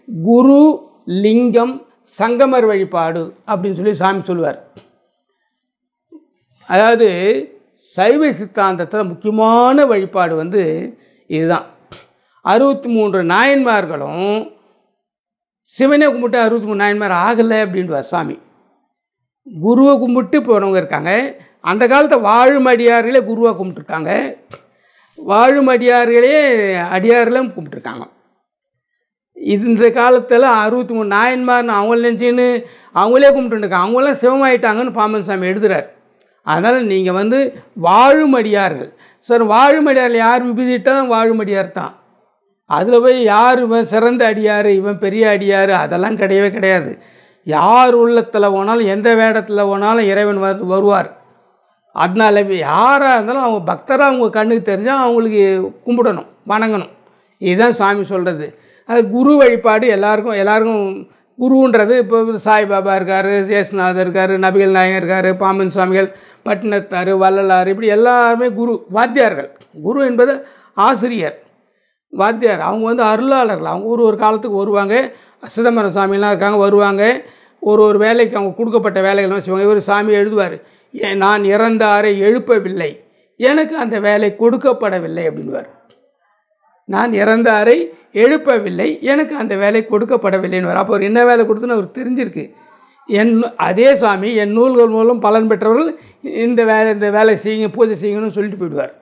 குரு, லிங்கம், சங்கமர் வழிபாடு அப்படின்னு சொல்லி சாமி சொல்லுவார். அதாவது சைவ சித்தாந்தத்தில் முக்கியமான வழிபாடு இதுதான். 63 நாயன்மார்களும் சிவனை கும்பிட்டு 63 நாயன்மார் ஆகலை அப்படின்வார் சாமி. குருவை கும்பிட்டு போனவங்க இருக்காங்க. அந்த காலத்தை வாழும் அடியார்களே குருவாக கும்பிட்டுருக்காங்க, வாழும் அடியார்களே அடியார்களும் கும்பிட்டுருக்காங்க. இந்த காலத்தில் 63 நாயன்மார்னு அவங்கள நினச்சின்னு அவங்களே கும்பிட்டுருக்காங்க. அவங்களாம் சிவமாயிட்டாங்கன்னு பாம்பன் சாமி எழுதுகிறார். அதனால் நீங்கள் வாழும் அடியார்கள். சார் வாழும் அடியார்கள் யார் விபதிட்டால் வாழும் அடியார் தான். அதில் போய் யார் இவன் சிறந்த அடியார், இவன் பெரிய அடியார், அதெல்லாம் கிடையவே கிடையாது. யார் உள்ளத்தில் போனாலும் எந்த வேடத்தில் போனாலும் இறைவன் வருவார். அதனால யாராக இருந்தாலும் அவங்க பக்தராக அவங்க கண்ணுக்கு தெரிஞ்சால் அவங்களுக்கு கும்பிடணும், வணங்கணும். இதுதான் சாமி சொல்கிறது. அது குரு வழிபாடு எல்லாருக்கும் குருன்றது இப்போ சாய்பாபா இருக்கார், ஏசுநாதர் இருக்கார், நபிகள் நாயகர் இருக்கார், பாம்பன் சுவாமிகள், பட்டினத்தார், வள்ளலார், இப்படி எல்லாருமே குரு, வாத்தியார்கள். குரு என்பது ஆசிரியர், வாத்தியார். அவங்க அருளாளர்கள். அவங்க ஒரு காலத்துக்கு வருவாங்க. சிதம்பரம் சாமிலாம் இருக்காங்க, வருவாங்க. ஒரு வேலைக்கு அவங்க கொடுக்கப்பட்ட வேலைகள்லாம் வச்சுவாங்க. இவர் சாமி எழுதுவார், நான் இறந்தாரை எழுப்பவில்லை, எனக்கு அந்த வேலை கொடுக்கப்படவில்லை அப்படின்வார். நான் இறந்தாரை எழுப்பவில்லை, எனக்கு அந்த வேலை கொடுக்கப்படவில்லைன்னு வர. அப்போ அவர் என்ன வேலை கொடுத்துன்னு அவருக்கு தெரிஞ்சிருக்கு. அதே சாமி என் நூல்கள் மூலம் பலன் பெற்றவர்கள் இந்த வேலை செய்யுங்க, பூஜை செய்யுங்கன்னு சொல்லிட்டு போயிடுவார்.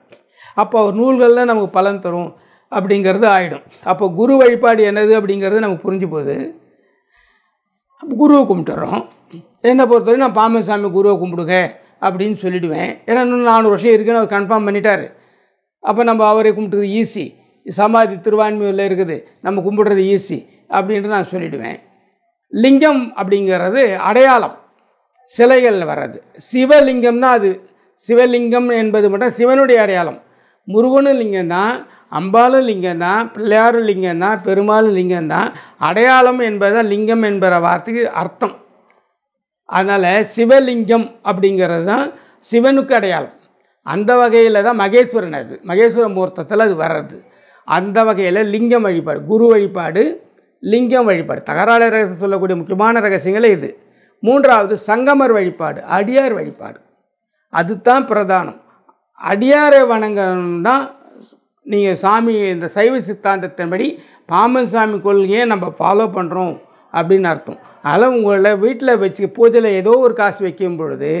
அப்போ அவர் நூல்கள் தான் நமக்கு பலன் தரும் அப்படிங்கிறது ஆகிடும். அப்போ குரு வழிபாடு என்னது அப்படிங்கிறது நமக்கு புரிஞ்சு போகுது. குருவை கும்பிட்டுறோம். என்னை பொறுத்தவரை நான் பாம்பன் சாமி குருவை கும்பிடுங்க அப்படின்னு சொல்லிவிடுவேன். ஏன்னா இன்னும் 400 வருஷம் இருக்குன்னு அவர் கன்ஃபார்ம் பண்ணிட்டார். அப்போ நம்ம அவரை கும்பிட்டுறது ஈஸி. சமாதி திருவான்மையூரில் இருக்குது, நம்ம கும்பிடுறது ஈஸி அப்படின்ட்டு நான் சொல்லிவிடுவேன். லிங்கம் அப்படிங்கிறது அடையாளம், சிலைகள் வர்றது. சிவலிங்கம்னா அது சிவலிங்கம் என்பது மட்டும் சிவனுடைய அடையாளம். முருகனும் லிங்கம் தான், அம்பாலும் லிங்கம் தான், பிள்ளையாரும் லிங்கம் தான், பெருமாளும் லிங்கம் தான். அடையாளம் என்பதுதான் லிங்கம் என்கிற வார்த்தைக்கு அர்த்தம். அதனால் சிவலிங்கம் அப்படிங்கிறது தான் சிவனுக்கு அடையாளம். அந்த வகையில் தான் மகேஸ்வரன், அது மகேஸ்வர மூர்த்தத்தில் அது வர்றது. அந்த வகையில் லிங்கம் வழிபாடு, குரு வழிபாடு, லிங்கம் வழிபாடு, தகராறு ரகசியம் சொல்லக்கூடிய முக்கியமான ரகசியங்களே இது. 3வது சங்கமர் வழிபாடு, அடியார் வழிபாடு. அதுதான் பிரதானம். அடியாரை வணங்கணும் தான் நீங்கள் சாமி இந்த சைவ சித்தாந்தத்தின்படி பாம்பன் சாமி கொள்கையை நம்ம ஃபாலோ பண்ணுறோம் அப்படின்னு அர்த்தம். அதனால் உங்களை வீட்டில் வச்சு பூஜையில் ஏதோ ஒரு காசு வைக்கும் பொழுது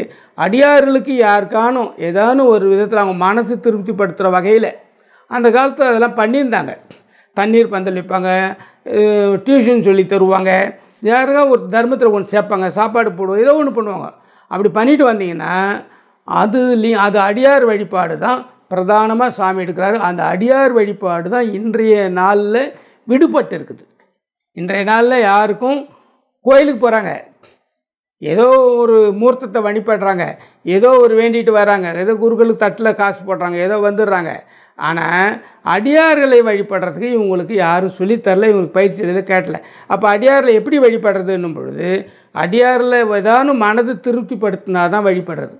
அடியார்களுக்கு யாருக்கானும் ஏதானும் ஒரு விதத்தில் அவங்க மனசு திருப்திப்படுத்துகிற வகையில் அந்த காலத்தில் அதெல்லாம் பண்ணியிருந்தாங்க. தண்ணீர் பந்தல் வைப்பாங்க, டியூஷன் சொல்லி தருவாங்க, யாருக்கா ஒரு தர்மத்தில் ஒன்று சேர்ப்பாங்க, சாப்பாடு போடுவோம், ஏதோ ஒன்று பண்ணுவாங்க. அப்படி பண்ணிட்டு வந்தீங்கன்னா அது அடியார் வழிபாடு தான் பிரதானமாக சாமி எடுக்கிறாரு. அந்த அடியார் வழிபாடு தான் இன்றைய நாளில் விடுபட்டு இருக்குது. இன்றைய நாளில் யாருக்கும் கோயிலுக்கு போகிறாங்க, ஏதோ ஒரு மூர்த்தத்தை வழிபடுறாங்க, ஏதோ ஒரு வேண்டிட்டு வராங்க, ஏதோ குருக்களுக்கு தட்டில் காசு போடுறாங்க, ஏதோ வந்துடுறாங்க. ஆனால் அடியார்களை வழிபடுறதுக்கு இவங்களுக்கு யாரும் சொல்லித்தரல, இவங்களுக்கு பயிற்சி எழுத கேட்டல. அப்போ அடியாரில் எப்படி வழிபடுறதுன்னும் பொழுது அடியாரில் ஏதானும் மனது திருப்திப்படுத்தினா தான் வழிபடுறது.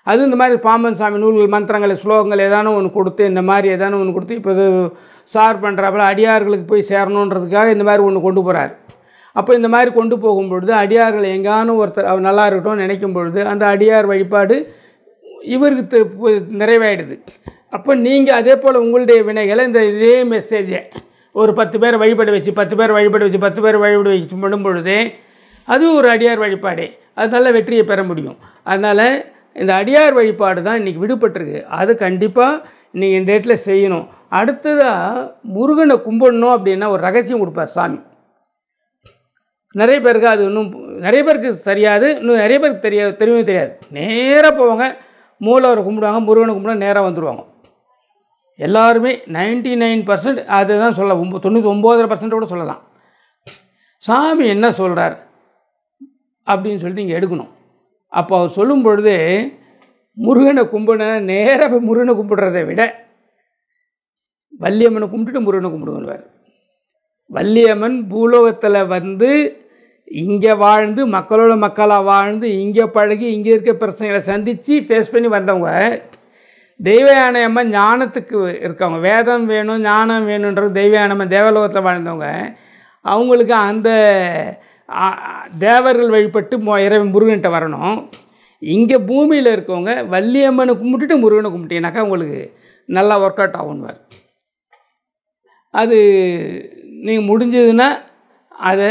அது இந்த மாதிரி பாம்பன் சாமி நூல்கள், மந்திரங்கள், ஸ்லோகங்கள் ஏதானும் ஒன்று கொடுத்து, இந்த மாதிரி ஏதானும் ஒன்று கொடுத்து இப்போ சார் பண்ணுறாப்புல அடியார்களுக்கு போய் சேரணுன்றதுக்காக இந்த மாதிரி ஒன்று கொண்டு போகிறார். அப்போ இந்த மாதிரி கொண்டு போகும்பொழுது அடியார்கள் எங்கானும் ஒருத்தர் அவர் நல்லா இருக்கட்டும் நினைக்கும் பொழுது அந்த அடியார் வழிபாடு இவருக்கு நிறைவேறிடுது. அப்போ நீங்கள் அதே போல் உங்களுடைய வினைகளை இதே மெசேஜை ஒரு 10 பேரை வழிபட வச்சு 10 பேர் வழிபட வச்சு 10 பேர் வழிபட வச்சு பண்ணும் பொழுதே அதுவும் ஒரு அடியார் வழிபாடே. அது நல்ல வெற்றியை பெற முடியும். அதனால் இந்த அடியார் வழிபாடு தான் இன்றைக்கி விடுபட்டிருக்கு. அது கண்டிப்பாக நீங்கள் இந்த டேட்டில் செய்யணும். அடுத்ததாக முருகனை கும்பிடணும் அப்படின்னா ஒரு ரகசியம் கொடுப்பார் சாமி. நிறைய பேருக்கு அது இன்னும் நிறைய பேருக்கு தெரியாது, இன்னும் நிறைய பேருக்கு தெரியவே தெரியாது. நேராக போவாங்க, மூலவரை கும்பிடுவாங்க, முருகனை கும்பிட நேராக வந்துடுவாங்க. எல்லாருமே 99% அதுதான் சொல்ல, 99% கூட சொல்லலாம். சாமி என்ன சொல்கிறார் அப்படின்னு சொல்லிட்டு நீங்கள் எடுக்கணும். அப்போ அவர் சொல்லும் பொழுது முருகனை கும்பிட நேராக முருகனை கும்பிடுறதை விட வள்ளியம்மனை கும்பிட்டுட்டு முருகனை கும்பிடுவார். வள்ளியம்மன் பூலோகத்தில் வந்து இங்கே வாழ்ந்து மக்களோட மக்களாக வாழ்ந்து இங்கே பழகி இங்கே இருக்க பிரச்சனைகளை சந்தித்து ஃபேஸ் பண்ணி வந்தவங்க. தெய்வ யானையம்மன் ஞானத்துக்கு இருக்கவங்க, வேதம் வேணும் ஞானம் வேணுன்றது தெய்வ யானையம்மன் தேவலோகத்தில் வாழ்ந்தவங்க. அவங்களுக்கு அந்த தேவர்கள் வழிபட்டு இறைவன் முருகன்கிட்ட வரணும். இங்கே பூமியில் இருக்கவங்க வள்ளியம்மனை கும்பிட்டுட்டு முருகனை கும்பிட்டீங்கன்னாக்கா உங்களுக்கு நல்லா ஒர்க் அவுட் ஆகுன்னுவார். அது நீங்கள் முடிஞ்சதுன்னா அதை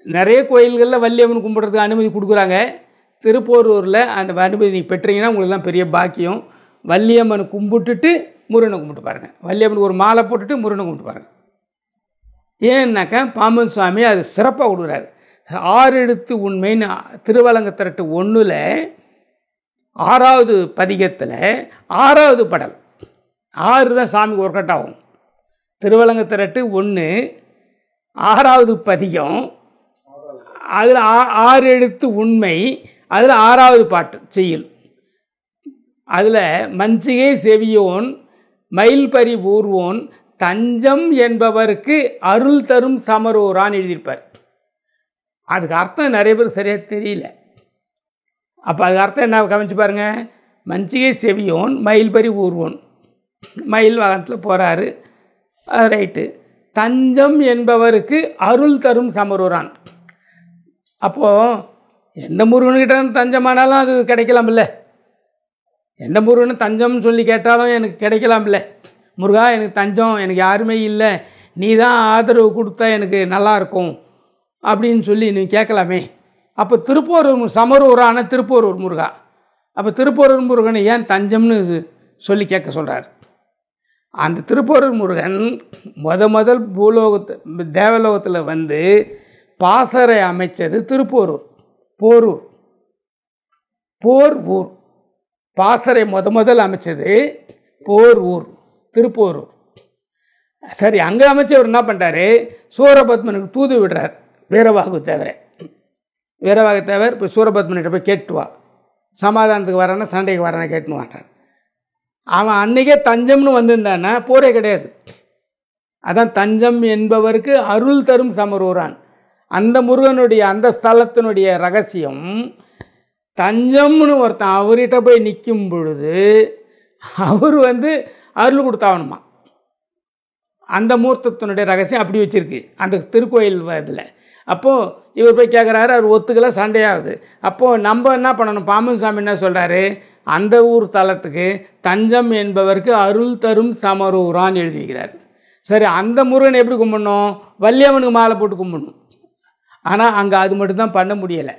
நிறைய கோயில்களில் வள்ளியம்மன் கும்பிட்றதுக்கு அனுமதி கொடுக்குறாங்க. திருப்போரூரில் அந்த அனுமதி நீங்கள் பெற்றீங்கன்னா உங்களுக்கு தான் பெரிய பாக்கியம். வள்ளியம்மனை கும்பிட்டுட்டு முருகனை கும்பிட்டு பாருங்கள். வள்ளியம்மனுக்கு ஒரு மாலை போட்டுட்டு முருகனை கும்பிட்டு பாருங்கள். ஏன்னாக்கா பாம்பன் சுவாமி அது சிறப்பாக கொடுக்குறாரு. 6 எழுத்து உண்மைன்னு திருவலங்கத்திரட்டு 1ல் 6வது பதிகத்தில் 6வது படல் 6 தான் சாமிக்கு ஒர்க் அவுட் ஆகும். திருவலங்கத்திரட்டு 1 6வது பதிகம், அதில் 6 எழுத்து உண்மை, அதில் 6வது பாட்டு செய்யுள். அதில் மஞ்சிகை செவியோன் மயில்பரி ஊர்வோன் தஞ்சம் என்பவருக்கு அருள் தரும் சமரோரான்னு எழுதியிருப்பார். அதுக்கு அர்த்தம் நிறைய பேர் சரியாக தெரியல. அப்போ அதுக்கு அர்த்தம் என்ன கவனிச்சு பாருங்கள். மஞ்சிகை செவியோன் மயில்பரி ஊர்வோன், மயில் வாகனத்தில் போகிறாரு, ரைட்டு. தஞ்சம் என்பவருக்கு அருள் தரும் சமரோரான். அப்போது எந்த முருகன்கிட்ட தஞ்சமானாலும் அது கிடைக்கலாம் இல்லை. எந்த முருகனும் தஞ்சம்னு சொல்லி கேட்டாலும் எனக்கு கிடைக்கலாம் இல்லை. முருகா எனக்கு தஞ்சம், எனக்கு யாருமே இல்லை, நீ தான் ஆதரவு கொடுத்தா எனக்கு நல்லாயிருக்கும் அப்படின்னு சொல்லி நீ கேட்கலாமே. அப்போ திருப்போரூர் சமரூரான திருப்போரூர் முருகா, அப்போ திருப்போரூர் முருகனை ஏன் தஞ்சம்னு சொல்லி கேட்க சொல்கிறார். அந்த திருப்போரூர் முருகன் முதல் தேவலோகத்தில் வந்து பாசறை அமைச்சது திருப்போரூர். போர் ஊர் பாசறை முதல் அமைச்சது போர் ஊர் திருப்போரூர். சரி, அங்கே அமைச்சவர் என்ன பண்ணுறாரு, சூரபத்மனுக்கு தூது விடுறார். வீரவாகு தேவர் இப்போ சூரபத்மன்கிட்ட போய் கேட்டுவா, சமாதானத்துக்கு வரானா சண்டைக்கு வரானா கேட்டுவான்றார். அவன் அன்றைக்கே தஞ்சம்னு வந்திருந்தான்னா போரே கிடையாது. அதான் தஞ்சம் என்பவருக்கு அருள் தரும் சமரூரான். அந்த முருகனுடைய அந்த ஸ்தலத்தினுடைய ரகசியம், தஞ்சம்னு ஒருத்தன் அவர்கிட்ட போய் நிற்கும் பொழுது அவர் வந்து அருள் கொடுத்தாகணுமா. அந்த மூர்த்தத்தினுடைய ரகசியம் அப்படி வச்சுருக்கு அந்த திருக்கோயில் இதில். அப்போது இவர் போய் கேட்குறாரு, அவர் ஒத்துக்கல, சண்டையாகுது. அப்போது நம்ம என்ன பண்ணணும், பாம்பன் சாமி என்ன சொல்கிறாரு, அந்த ஊர் தலத்துக்கு தஞ்சம் என்பவருக்கு அருள் தரும் சமரூரான்னு எழுதிக்கிறார். சரி, அந்த முருகனை எப்படி கும்பிடணும், வள்ளியம்மனுக்கு மாலை போட்டு கும்பிடணும். ஆனால் அங்கே அது மட்டும்தான் பண்ண முடியலை.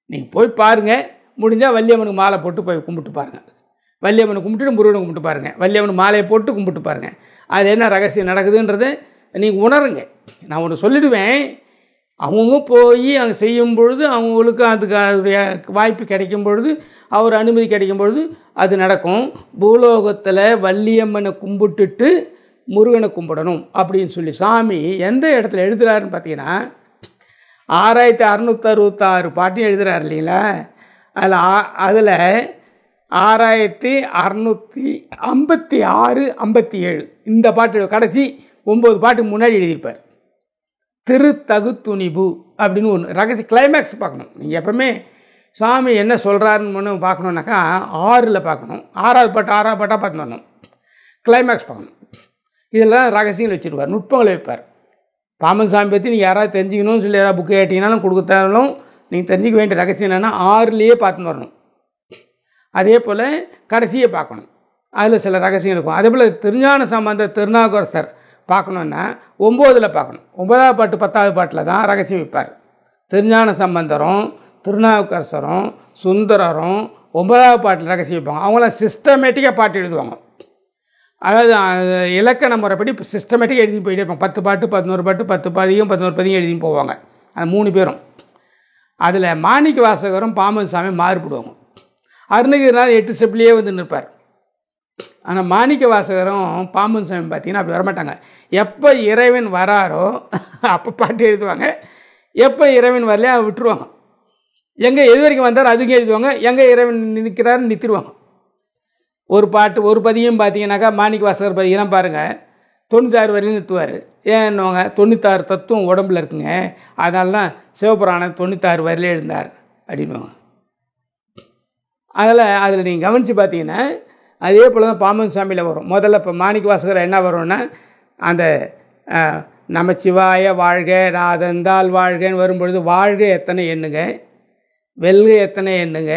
நீங்கள் போய் பாருங்கள், முடிஞ்சால் வள்ளியம்மனுக்கு மாலை போட்டு போய் கும்பிட்டு பாருங்கள். வள்ளியம்மனை கும்பிட்டுட்டு முருகனை கும்பிட்டு பாருங்கள். வள்ளியம்மன் மாலையை போட்டு கும்பிட்டு பாருங்கள். அது என்ன ரகசியம் நடக்குதுன்றதை நீங்கள் உணருங்க. நான் ஒன்று சொல்லிவிடுவேன், அவங்க போய் அங்கே செய்யும் பொழுது அவங்களுக்கு அதுக்கு அதோடைய வாய்ப்பு கிடைக்கும் பொழுது, அவர் அனுமதி கிடைக்கும் பொழுது அது நடக்கும். பூலோகத்தில் வள்ளியம்மனை கும்பிட்டுட்டு முருகனை கும்பிடணும் அப்படின்னு சொல்லி சாமி எந்த இடத்துல எழுதுகிறாருன்னு பார்த்தீங்கன்னா 6666 பாட்டையும் எழுதுகிறார் இல்லைங்களா. அதில் 6656 57 இந்த பாட்டு கடைசி 9 பாட்டுக்கு முன்னாடி எழுதியிருப்பார். திருத்தகு துணிபு அப்படின்னு ஒன்று ரகசிய கிளைமேக்ஸ் பார்க்கணும். நீங்கள் எப்பவுமே சாமி என்ன சொல்கிறாருன்னு பார்க்கணுன்னாக்கா 6ல் பார்க்கணும். 6வது பாட்டாக பார்த்து வரணும். கிளைமேக்ஸ் பார்க்கணும். இதெல்லாம் ரகசியங்கள் வச்சுருப்பார், நுட்பங்களை வைப்பார். பாம்பன் சாமி பற்றி நீங்கள் யாராவது தெரிஞ்சுக்கணும்னு சொல்லி ஏதாவது புக்கு கேட்டிங்கனாலும் கொடுத்தாலும் நீங்கள் தெரிஞ்சிக்க வேண்டிய ரகசியம் என்னென்னா 6லேயே பார்த்துன்னு வரணும். அதே போல் கடைசியை பார்க்கணும், அதில் சில ரகசியம் இருக்கும். அதே போல் திருஞான சம்பந்த திருநாவுக்கரசர் பார்க்கணுன்னா 9ல் பார்க்கணும். 9வது பாட்டு 10வது பாட்டில் தான் ரகசியம் வைப்பார். திருஞான சம்பந்தரும் திருநாவுக்கரசரும் சுந்தரரும் 9வது பாட்டில் ரகசியம் வைப்பாங்க. அவங்களாம் சிஸ்டமேட்டிக்காக பாட்டு எழுதுவாங்க. அதாவது இலக்கண முறைப்படி சிஸ்டமேட்டிக்காக எழுதி போயிட்டே இருப்பாங்க. 10 பாட்டு 11 பாட்டு 10 பதிகம் 11 பதிகம் எழுதி போவாங்க அந்த 3 பேரும். அதில் மாணிக்க வாசகரும் பாம்பன் சாமி மாறுபடுவாங்க. அருணகிரிநாதர் 8 ஸ்டெப்லேயே வந்து நிற்பார். ஆனால் மாணிக்க வாசகரும் பாம்பன் சாமி பார்த்தீங்கன்னா அப்படி வரமாட்டாங்க. எப்போ இறைவன் வராரோ அப்போ பாட்டு எழுதுவாங்க, எப்போ இறைவன் வரலையோ விட்டுருவாங்க. எங்கே எது வரைக்கும் வந்தார் அதுக்கு எழுதுவாங்க, எங்கே இறைவன் நிற்கிறாரு நிறுத்திடுவாங்க. ஒரு பாட்டு ஒரு பதியம் பார்த்தீங்கன்னாக்கா மாணிக்க வாசகர் பதிகம்லாம் பாருங்கள் 96 வரையிலும் நிறுத்துவார். ஏன்னுவாங்க, 96 தத்துவம் உடம்புல இருக்குங்க, அதனால தான் சிவபுராணம் 96 வரையிலே எழுந்தார் அப்படின்வாங்க. அதில் நீங்கள் கவனித்து பார்த்தீங்கன்னா அதே போல் தான் பாம்பன் சாமியில் வரும். முதல்ல இப்போ மாணிக்க வாசகர் என்ன வரும்னா அந்த நமச்சிவாய வாழ்க, நாதந்தால் வாழ்கன்னு வரும்பொழுது வாழ்க எத்தனை எண்ணுங்க, வெல்க எத்தனை எண்ணுங்க,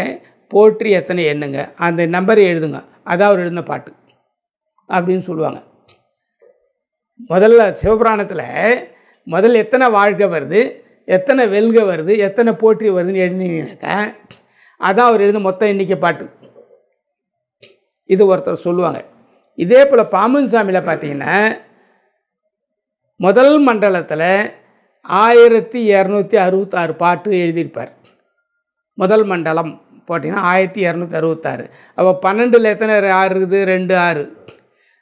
போற்றி எத்தனை எண்ணுங்க, அந்த நம்பரை எழுதுங்க. அதான் அவர் எழுதின பாட்டு அப்படின்னு சொல்லுவாங்க. முதல்ல சிவபுராணத்தில் முதல்ல எத்தனை வாழ்க வருது, எத்தனை வெல்க வருது, எத்தனை போற்றி வருதுன்னு எழுதினீங்கன்னாக்கா அதான் அவர் எழுதின மொத்த எண்ணிக்கை பாட்டு. இது ஒருத்தர் சொல்லுவாங்க. இதே போல் பாம்பன் சாமியில் பார்த்தீங்கன்னா முதல் மண்டலத்தில் 1266 பாட்டு எழுதியிருப்பார். முதல் மண்டலம் போட்டிங்கன்னா 1266. அப்போ 12ல் எத்தனை 6 இருக்குது, 2 6.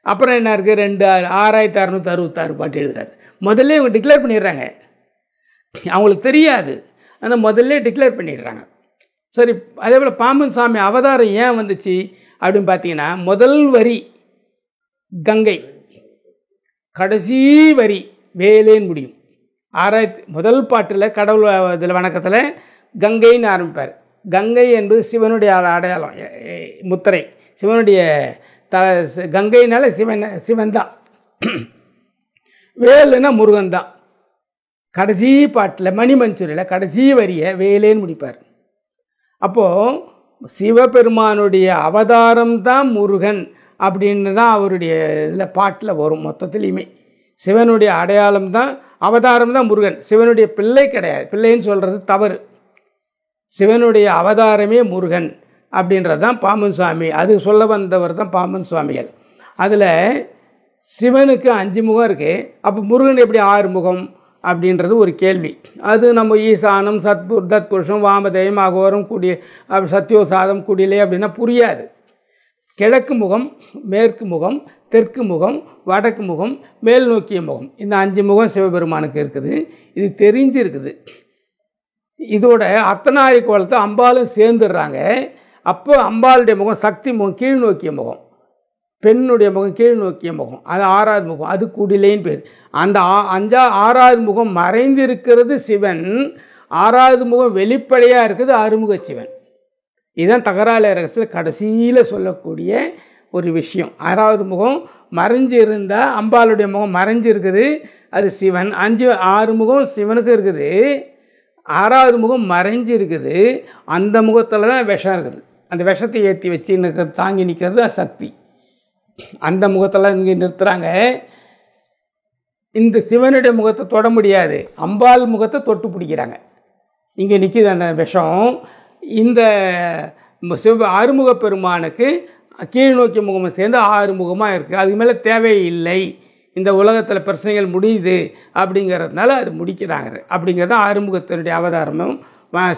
அப்புறம் என்ன இருக்குது, 2 6, 6666 பாட்டு எழுதுறாரு. முதல்ல இவங்க டிக்ளேர் பண்ணிடுறாங்க. அவங்களுக்கு தெரியாது, ஆனால் முதல்ல டிக்ளேர் பண்ணிடுறாங்க. சரி, அதே போல் பாம்பன் சாமி அவதாரம் ஏன் வந்துச்சு அப்படின்னு பார்த்தீங்கன்னா முதல் வரி கங்கை, கடைசி வரி வேலேன்னு முடியும். முதல் பாட்டில் கடவுள் இதில் வணக்கத்தில் கங்கைன்னு ஆரம்பிப்பார். கங்கை என்பது சிவனுடைய அடையாளம், முத்திரை. சிவனுடைய கங்கைனால சிவன் தான், வேலுன்னா முருகன் தான். கடைசி பாட்டில் மணிமஞ்சூரில் கடைசி வரியை வேலேன்னு முடிப்பார். அப்போது சிவபெருமானுடைய அவதாரம் தான் முருகன் அப்படின்னு தான் அவருடைய இதில் பாட்டில் வரும். மொத்தத்துலேயுமே சிவனுடைய அடையாளம் தான், அவதாரம் தான் முருகன். சிவனுடைய பிள்ளை கிடையாது, பிள்ளைன்னு சொல்கிறது தவறு. சிவனுடைய அவதாரமே முருகன் அப்படின்றது தான் பாம்பன் சுவாமி. அது சொல்ல வந்தவர் தான் பாம்பன் சுவாமிகள். அதில் சிவனுக்கு 5 முகம் இருக்குது, அப்போ முருகன் எப்படி 6 முகம் அப்படின்றது ஒரு கேள்வி. அது நம்ம ஈசானம், தத்புருஷம், வாமதேயம், அகோரம், சத்யோசாதம், குடிலை அப்படின்னா புரியாது. கிழக்கு முகம், மேற்கு முகம், தெற்கு முகம், வடக்கு முகம், மேல் நோக்கிய முகம், இந்த 5 முகம் சிவபெருமானுக்கு இருக்குது. இது தெரிஞ்சிருக்குது. இதோட அர்த்தநாரி கோலத்தை அம்பாலும் சேர்ந்துடுறாங்க. அப்போ அம்பாளுடைய முகம் சக்தி முகம், கீழ் நோக்கிய முகம். பெண்ணுடைய முகம் கீழ் நோக்கிய முகம், அது 6வது முகம், அது குடிலைன்னு பேர். அந்த 6வது முகம் மறைந்திருக்கிறது சிவன், 6வது முகம் வெளிப்படையாக இருக்குது அறுமுக சிவன். இதுதான் தகராறு ரகசியத்தில் கடைசியில் சொல்லக்கூடிய ஒரு விஷயம். 6வது முகம் மறைஞ்சு இருந்தால் அம்பாளுடைய முகம் மறைஞ்சு இருக்குது, அது சிவன். 6 முகம் சிவனுக்கு இருக்குது, 6வது முகம் மறைஞ்சு இருக்குது. அந்த முகத்தில் தான் விஷம் இருக்குது. அந்த விஷத்தை ஏற்றி வச்சு நிற்கிறது, தாங்கி நிற்கிறது சக்தி. அந்த முகத்தெல்லாம் இங்கே நிறுத்துகிறாங்க. இந்த சிவனுடைய முகத்தை தொட முடியாது, அம்பாள் முகத்தை தொட்டு பிடிக்கிறாங்க. இங்கே நிற்கிது அந்த விஷம். இந்த ஆறுமுக பெருமானுக்கு கீழ் நோக்கிய முகமும் சேர்ந்து 6 முகமாக இருக்குது. அதுக்கு மேலே தேவையில்லை, இந்த உலகத்தில் பிரச்சனைகள் முடியுது அப்படிங்கிறதுனால அது முடிக்கிறாங்க. அப்படிங்கிறது ஆறுமுகத்தினுடைய அவதாரமும்,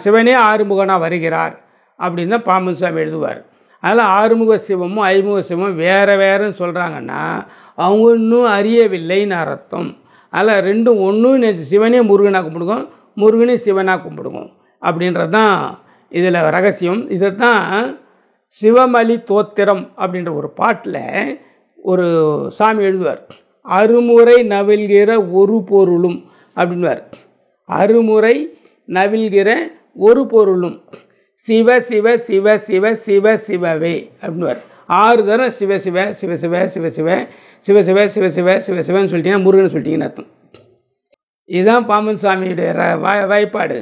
சிவனே 6 முகனாக வருகிறார் அப்படின்னு தான் பாம்பன் சாமி எழுதுவார். அதில் 6முக சிவமும் 5முக சிவமும் வேறுன்னு சொல்கிறாங்கன்னா அவங்க இன்னும் அறியவில்லைன்னு அர்த்தம். அதில் ரெண்டும் ஒன்றும் சிவனே முருகனாக கும்பிடுங்க, முருகனே சிவனாக கும்பிடுங்க அப்படின்றது தான் இதில் ரகசியம். இதை தான் சிவமலி தோத்திரம் அப்படின்ற ஒரு பாட்டில் ஒரு சாமி எழுதுவார். அருமுறை நவில்கிற ஒரு பொருளும் அப்படின்வார். அருமுறை நவில்கிற ஒரு பொருளும் சிவ சிவ சிவ சிவ சிவ சிவவே அப்படின்வார். 6 தரம் சிவ சிவ சிவ சிவ சிவ சிவ சிவ சிவ சிவ சிவ சிவ சிவன்னு சொல்லிட்டீங்கன்னா முருகன் சொல்லிட்டீங்கன்னு அர்த்தம். இதுதான் பாம்பன் சாமியுடைய வாய்ப்பாடு.